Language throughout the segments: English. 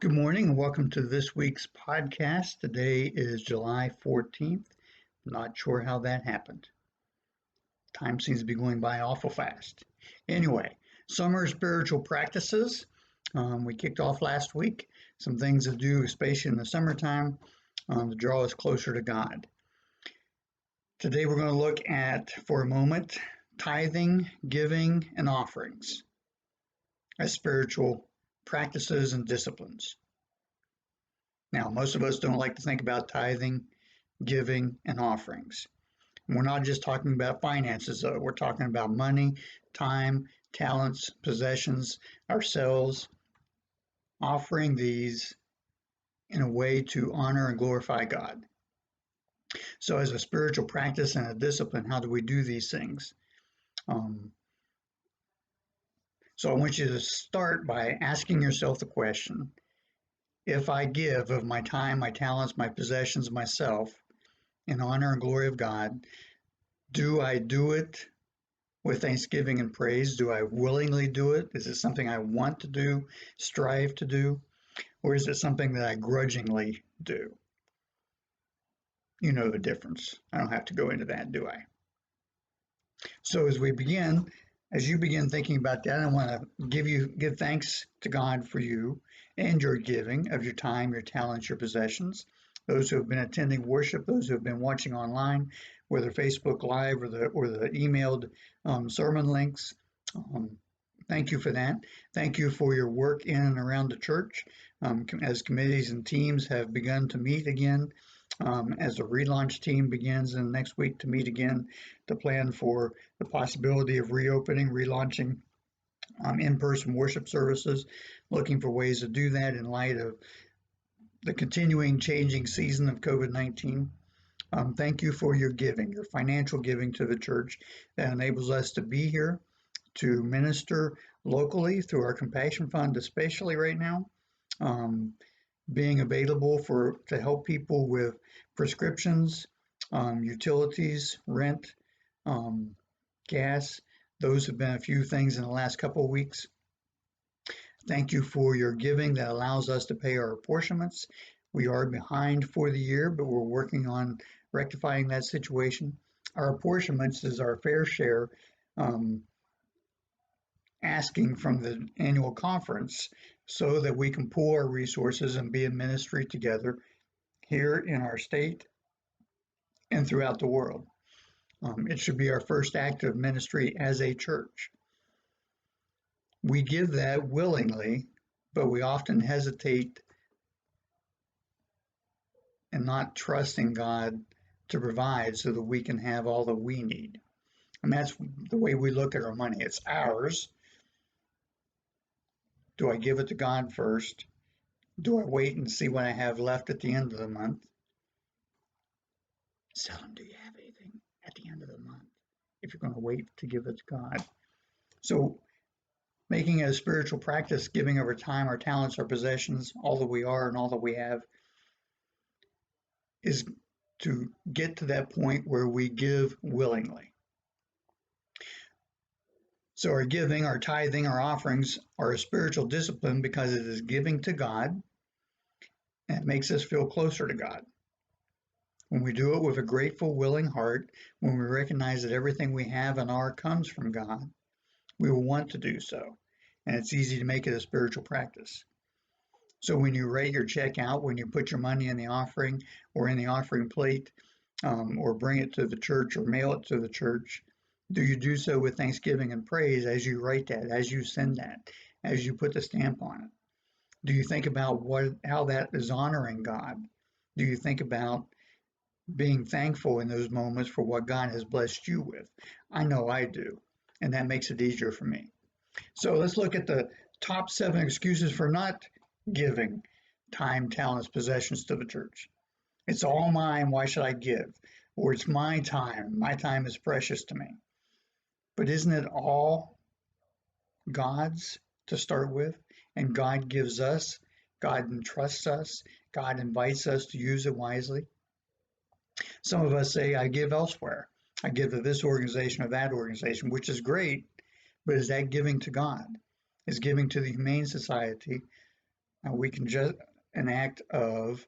Good morning and welcome to this week's podcast. Today is July 14th. Not sure how that happened. Time seems to be going by awful fast. Anyway, summer spiritual practices. We kicked off last week. Some things to do, especially in the summertime, to draw us closer to God. Today we're going to look at, for a moment, tithing, giving, and offerings as spiritual practices and disciplines. Now, most of us don't like to think about tithing, giving, and offerings. And we're not just talking about finances, though. We're talking about money, time, talents, possessions, ourselves, offering these in a way to honor and glorify God. So, as a spiritual practice and a discipline, how do we do these things? So, I want you to start by asking yourself the question: if I give of my time, my talents, my possessions, myself, in honor and glory of God, do I do it with thanksgiving and praise? Do I willingly do it? Is it something I want to do, strive to do? Or is it something that I grudgingly do? You know the difference. I don't have to go into that, do I? So as you begin thinking about that, I want to give thanks to God for you and your giving of your time, your talents, your possessions. Those who have been attending worship, those who have been watching online, whether Facebook Live or the emailed sermon links. Thank you for that. Thank you for your work in and around the church as committees and teams have begun to meet again. As the relaunch team begins in the next week to meet again to plan for the possibility of reopening, relaunching in-person worship services, looking for ways to do that in light of the continuing changing season of COVID-19. Thank you for your giving, your financial giving to the church that enables us to be here, to minister locally through our Compassion Fund, especially right now. Being available to help people with prescriptions, utilities, rent, gas. Those have been a few things in the last couple of weeks. Thank you for your giving that allows us to pay our apportionments. We are behind for the year, but we're working on rectifying that situation. Our apportionments is our fair share, asking from the annual conference so that we can pool our resources and be in ministry together here in our state and throughout the world. It should be our first act of ministry as a church. We give that willingly, but we often hesitate and not trust in God to provide so that we can have all that we need. And that's the way we look at our money. It's ours. Do I give it to God first? Do I wait and see what I have left at the end of the month? Seldom do you have anything at the end of the month if you're going to wait to give it to God. So making it a spiritual practice, giving of our time, our talents, our possessions, all that we are and all that we have, is to get to that point where we give willingly. So our giving, our tithing, our offerings are a spiritual discipline because it is giving to God and it makes us feel closer to God. When we do it with a grateful, willing heart, when we recognize that everything we have and are comes from God, we will want to do so. And it's easy to make it a spiritual practice. So when you write your check out, when you put your money in the offering or in the offering plate, or bring it to the church or mail it to the church, do you do so with thanksgiving and praise as you write that, as you send that, as you put the stamp on it? Do you think about how that is honoring God? Do you think about being thankful in those moments for what God has blessed you with? I know I do, and that makes it easier for me. So let's look at the top 7 excuses for not giving time, talents, possessions to the church. It's all mine, why should I give? Or it's my time is precious to me. But isn't it all God's to start with? And God gives us, God entrusts us, God invites us to use it wisely. Some of us say, I give elsewhere. I give to this organization or that organization, which is great, but is that giving to God? Is giving to the Humane Society Now we can just an act of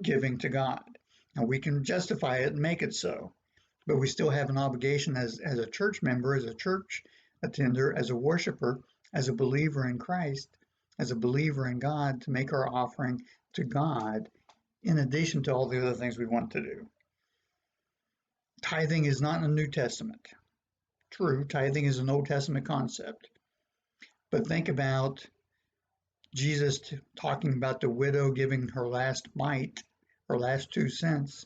giving to God. Now we can justify it and make it so, but we still have an obligation as a church member, as a church attender, as a worshiper, as a believer in Christ, as a believer in God, to make our offering to God in addition to all the other things we want to do. Tithing is not in the New Testament. True, tithing is an Old Testament concept, but think about Jesus talking about the widow giving her last mite, her last 2 cents.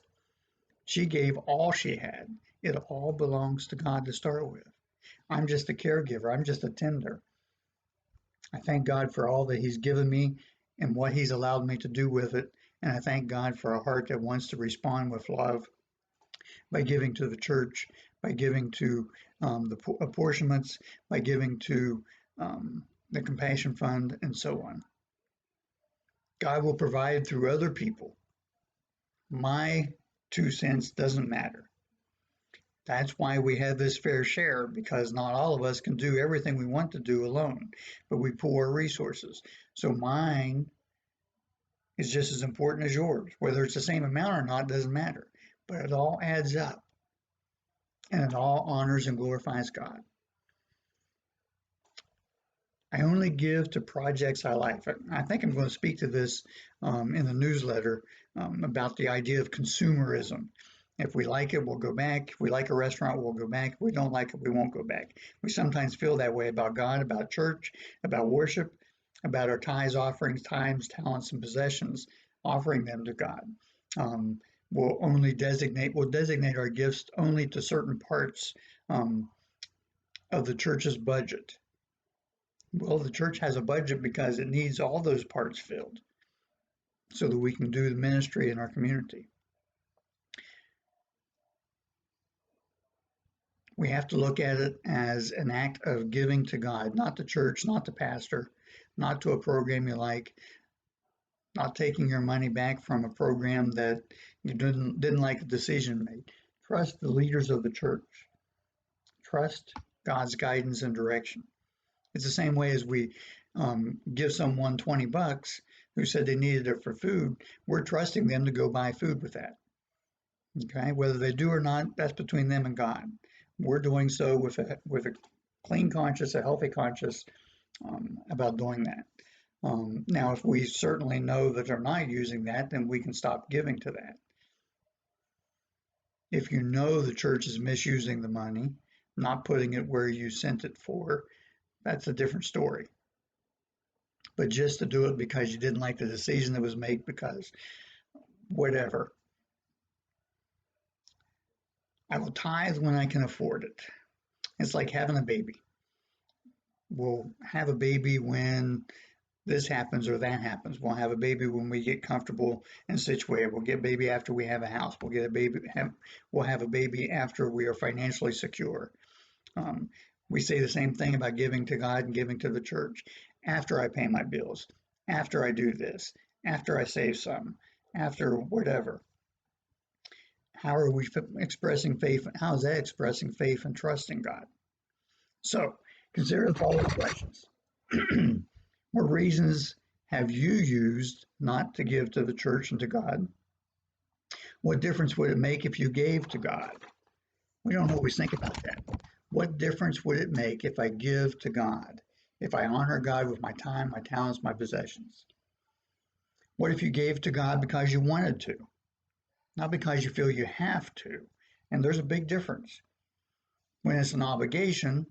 She gave all she had. It all belongs to God to start with. I'm just a caregiver. I'm just a tender. I thank God for all that He's given me and what He's allowed me to do with it. And I thank God for a heart that wants to respond with love by giving to the church, by giving to the apportionments, by giving to the Compassion Fund, and so on. God will provide through other people. My 2 cents doesn't matter. That's why we have this fair share, because not all of us can do everything we want to do alone, but we pool our resources. So mine is just as important as yours. Whether it's the same amount or not doesn't matter, but it all adds up and it all honors and glorifies God. I only give to projects I like. I think I'm going to speak to this in the newsletter about the idea of consumerism. If we like it, we'll go back. If we like a restaurant, we'll go back. If we don't like it, we won't go back. We sometimes feel that way about God, about church, about worship, about our tithes, offerings, times, talents, and possessions, offering them to God. We'll designate our gifts only to certain parts of the church's budget. Well, the church has a budget because it needs all those parts filled so that we can do the ministry in our community. We have to look at it as an act of giving to God, not the church, not the pastor, not to a program you like, not taking your money back from a program that you didn't like the decision made. Trust the leaders of the church. Trust God's guidance and direction. It's the same way as we give someone $20 who said they needed it for food. We're trusting them to go buy food with that. Okay, whether they do or not, that's between them and God. We're doing so with a clean conscience, a healthy conscience about doing that. Now, if we certainly know that they're not using that, then we can stop giving to that. If you know the church is misusing the money, not putting it where you sent it for, that's a different story. But just to do it because you didn't like the decision that was made, because whatever. I will tithe when I can afford it. It's like having a baby. We'll have a baby when this happens or that happens. We'll have a baby when we get comfortable and situated. We'll get a baby after we have a house. We'll have a baby after we are financially secure. We say the same thing about giving to God and giving to the church. After I pay my bills, after I do this, after I save some, after whatever. How are we expressing faith? How is that expressing faith and trust in God? So consider the following questions. What reasons have you used not to give to the church and to God? What difference would it make if you gave to God? We don't always think about that. What difference would it make if I give to God? If I honor God with my time, my talents, my possessions? What if you gave to God because you wanted to, not because you feel you have to? And there's a big difference. When it's an obligation,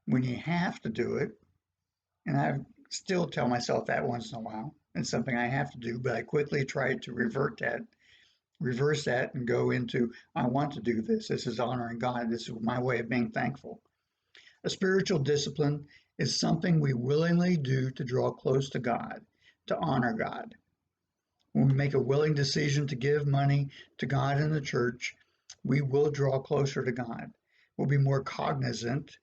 when you have to do it, and I still tell myself that once in a while, it's something I have to do, but I quickly try to reverse that and go into, I want to do this. This is honoring God. This is my way of being thankful. A spiritual discipline is something we willingly do to draw close to God, to honor God. When we make a willing decision to give money to God and the church, we will draw closer to God. We'll be more cognizant,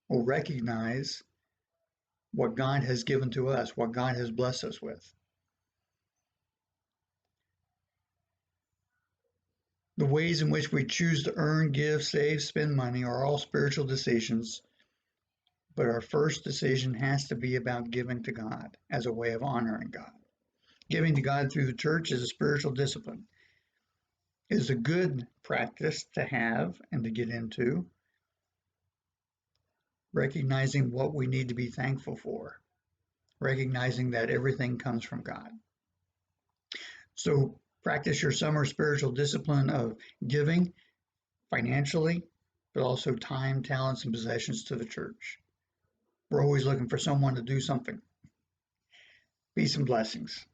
we'll recognize what God has given to us, what God has blessed us with. The ways in which we choose to earn, give, save, spend money are all spiritual decisions, but our first decision has to be about giving to God as a way of honoring God. Giving to God through the church is a spiritual discipline. It is a good practice to have and to get into, recognizing what we need to be thankful for, recognizing that everything comes from God. So practice your summer spiritual discipline of giving financially, but also time, talents, and possessions to the church. We're always looking for someone to do something. Peace and blessings.